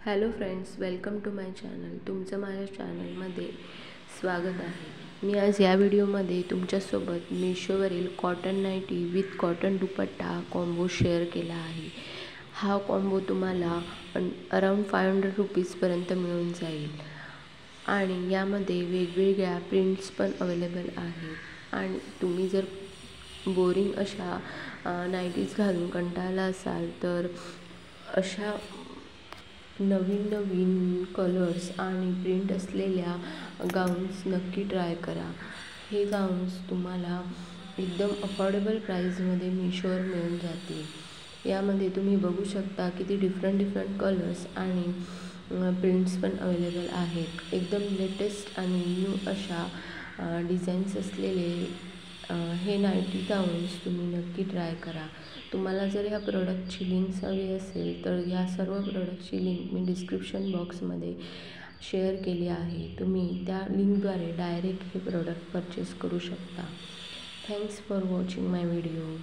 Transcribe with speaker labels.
Speaker 1: Hello friends, welcome to my channel. तुमचं माझ्या चॅनलमध्ये स्वागत आहे. मी आज या व्हिडिओमध्ये तुमच्यासोबत मिशोवरील cotton nighty with cotton dupatta combo share केला आहे. हा कॉम्बो तुम्हाला अराऊंड 500 रुपीजपर्यंत मिळून जाईल आणि यामध्ये वेगवेगळ्या प्रिंट्स पण अवेलेबल आहेत. आणि तुम्ही जर बोरिंग अशा नाईटीज घालून कंटाळला असाल तर अशा नवीन कलर्स आणि प्रिंट असलेल्या गाऊन्स नक्की ट्राय करा. हे गाऊन्स तुम्हाला एकदम अफोर्डेबल प्राईजमध्ये मिशोवर मिळून जातील. यामध्ये तुम्ही बघू शकता किती डिफरंट कलर्स आणि प्रिंट्स पण अवेलेबल आहेत. एकदम लेटेस्ट आणि न्यू अशा डिझाईन्स असलेले हे नाईटी गाऊन्स तुम्ही नक्की ट्राय करा. तुम्हाला जर ह्या प्रोडक्टची लिंक्स हवी असेल तर या सर्व प्रोडक्टची लिंक मी डिस्क्रिप्शन बॉक्समध्ये शेअर केली आहे. तुम्ही त्या लिंकद्वारे डायरेक्ट हे प्रोडक्ट परचेस करू शकता. Thanks for watching my video.